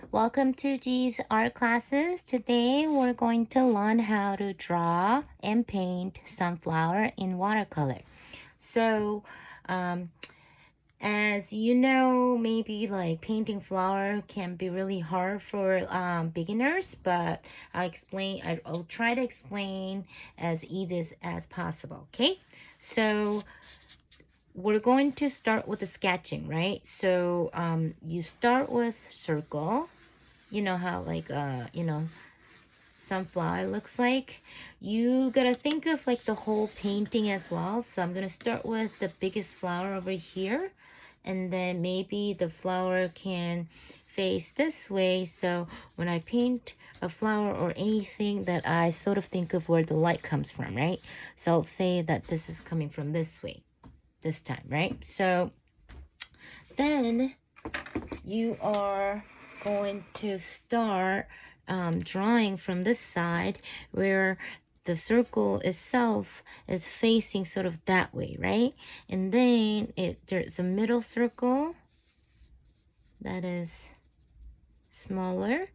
Welcome to G's art classes. Today we're going to learn how to draw and paint sunflower in watercolor. So, um, as you know, maybe like painting flower can be really hard for beginners, but I'll try to explain as easy as possible. Okay, so we're going to start with the sketching, right? So you start with circle. You know how like sunflower looks like. You gotta think of like the whole painting as well. So I'm gonna start with the biggest flower over here, and then maybe the flower can face this way. So when I paint a flower or anything, that I sort of think of where the light comes from, right? So I'll say that this is coming from this way this time, right? So then you are going to start drawing from this side where the circle itself is facing sort of that way, right? And then there's a middle circle that is smaller,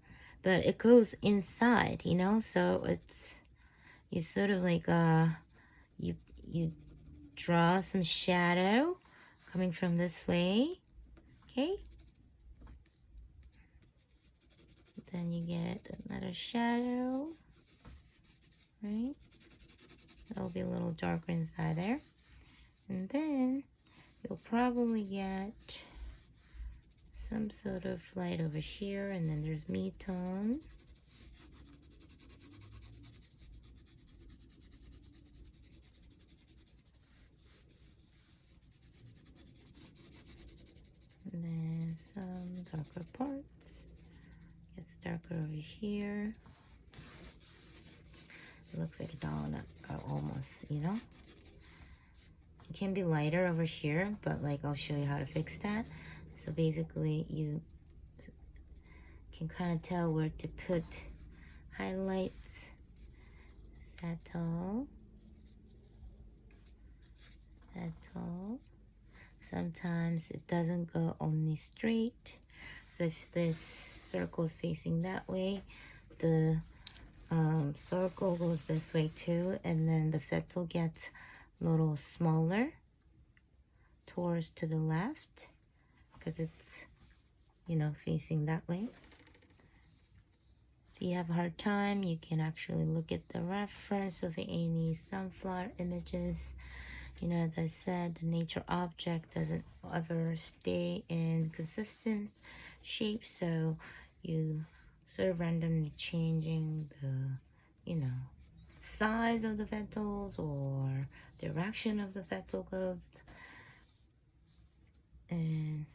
but it goes inside, you know? So you sort of like you you draw some shadow coming from this way, okay? Then you get another shadow, right? That'll be a little darker inside there. And then you'll probably get some sort of light over here, and then there's mid-tone. And then some darker parts. Gets darker over here. It looks like a donut, almost, you know? It can be lighter over here, but like I'll show you how to fix that. So basically you can kind of tell where to put highlights. Petal. Sometimes it doesn't go only straight. So if this circle is facing that way, the circle goes this way too, and then the petal gets a little smaller towards to the left because it's, you know, facing that way. If you have a hard time, you can actually look at the reference of any sunflower images. You know, as I said, the nature object doesn't ever stay in consistent shape, so you sort of randomly changing the, you know, size of the petals or direction of the petal goes and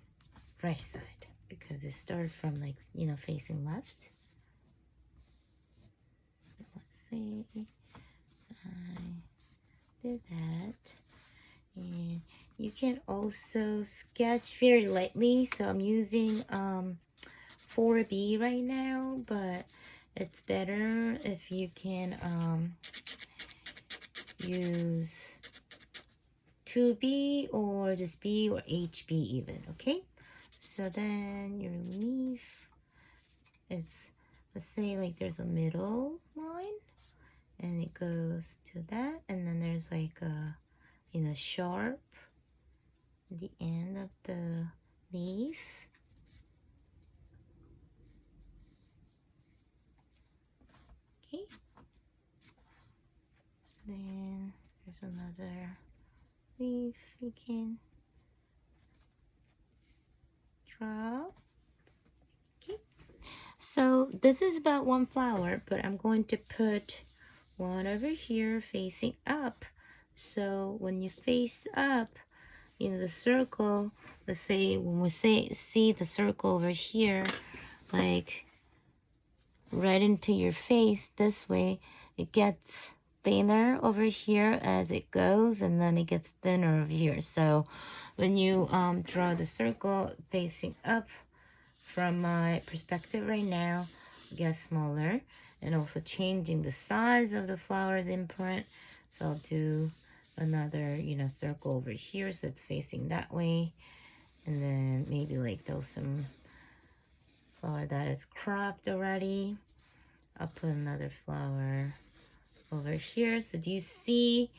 right side because it started from like, you know, facing left. So let's see, I did that. And you can also sketch very lightly. So I'm using 4B right now, but it's better if you can use 2B or just B or HB even, okay? So then your leaf is, let's say like there's a middle line and it goes to that, and then there's like a, you know, sharp at the end of the leaf. Okay. Then there's another leaf you can draw. Okay. So this is about one flower, but I'm going to put one over here facing up. So when you face up, you know, the circle, let's say when we see the circle over here, like right into your face this way, it gets thinner over here as it goes, and then it gets thinner over here. So when you draw the circle facing up, from my perspective right now, it gets smaller, and also changing the size of the flower's imprint. So I'll do another, you know, circle over here so it's facing that way, and then maybe like those some flower that is cropped already. I'll put another flower over here. So do you see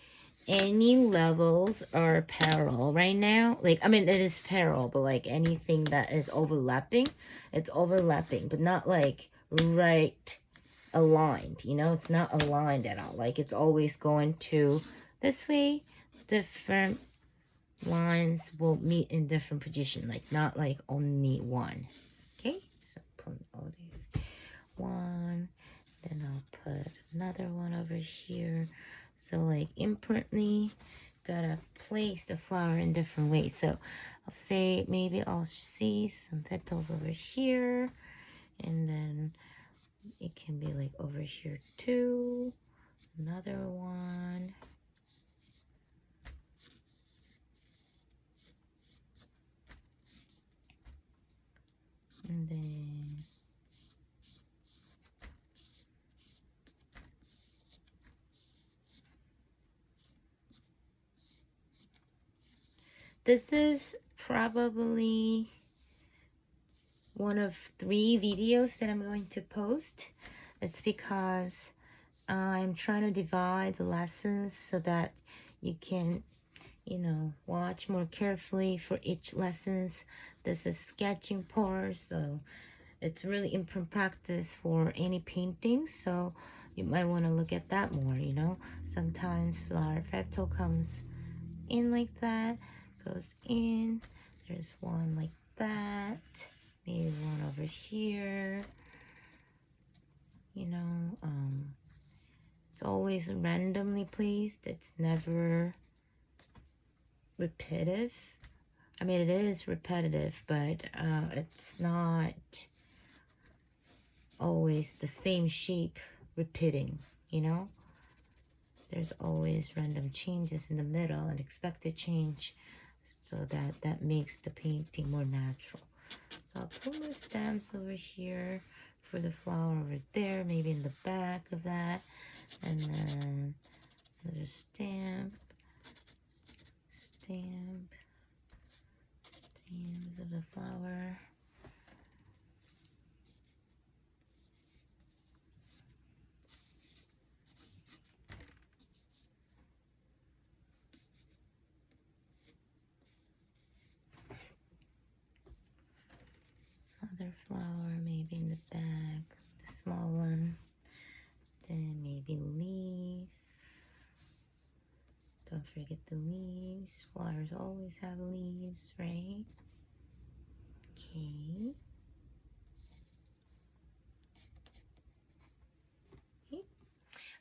any levels are parallel right now? Like, I mean, it is parallel, but like anything that is overlapping, it's overlapping, but not like right aligned, you know? It's not aligned at all. Like, it's always going to this way. Different lines will meet in different position, like not like only one. Okay, so put all the one, then I'll put another one over here. So like imperently gotta place the flower in different ways. So I'll say maybe I'll see some petals over here, and then it can be like over here too. Another one. And then this is probably one of 3 videos that I'm going to post. It's because I'm trying to divide the lessons so that you can, you know, watch more carefully for each lessons. This is sketching part, so it's really important practice for any painting, so you might want to look at that more, you know. Sometimes flower petal comes in like that, goes in, there's one like that, maybe one over here, you know. It's always randomly placed. It's never repetitive. I mean, it is repetitive, but it's not always the same shape repeating, you know. There's always random changes in the middle, and expected change, so that makes the painting more natural. So I'll put more stamps over here for the flower over there, maybe in the back of that, and then another stamp, stamps of the flower. Other flower maybe in the back, the small one. Then maybe leaf. Don't forget the leaves. Flowers always have leaves, right? Okay.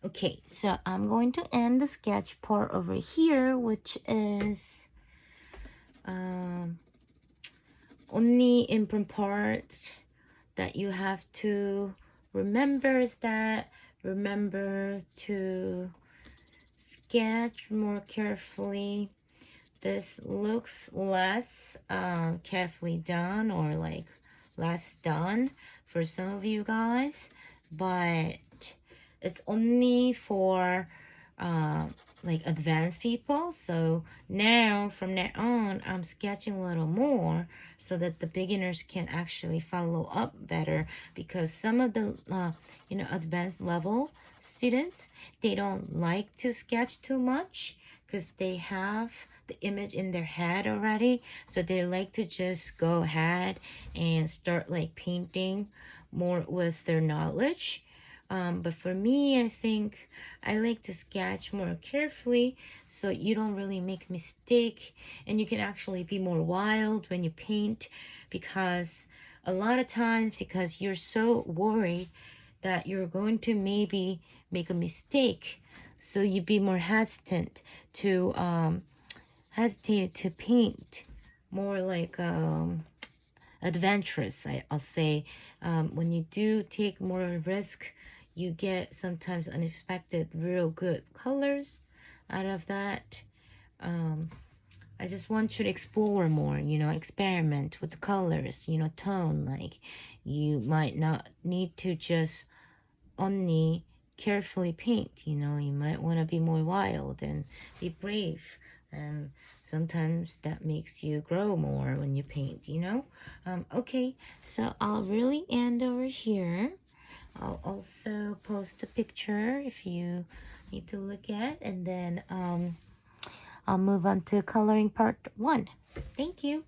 Okay, so I'm going to end the sketch part over here, which is only important part that you have to remember is that remember to sketch more carefully. This looks less carefully done, or like less done for some of you guys, but it's only for like advanced people. So now from now on, I'm sketching a little more so that the beginners can actually follow up better, because some of the you know, advanced level students, they don't like to sketch too much because they have the image in their head already, so they like to just go ahead and start like painting more with their knowledge. But for me, I think I like to sketch more carefully so you don't really make mistake, and you can actually be more wild when you paint, because a lot of times, because you're so worried that you're going to maybe make a mistake, so you be more hesitant to paint more like adventurous. I'll say when you do take more risk, you get sometimes unexpected real good colors out of that. I just want you to explore more, you know, experiment with the colors, you know, tone. Like, you might not need to just only carefully paint, you know, you might want to be more wild and be brave And sometimes that makes you grow more when you paint, you know? Okay, so I'll really end over here. I'll also post a picture if you need to look at, and then I'll move on to coloring part 1. Thank you.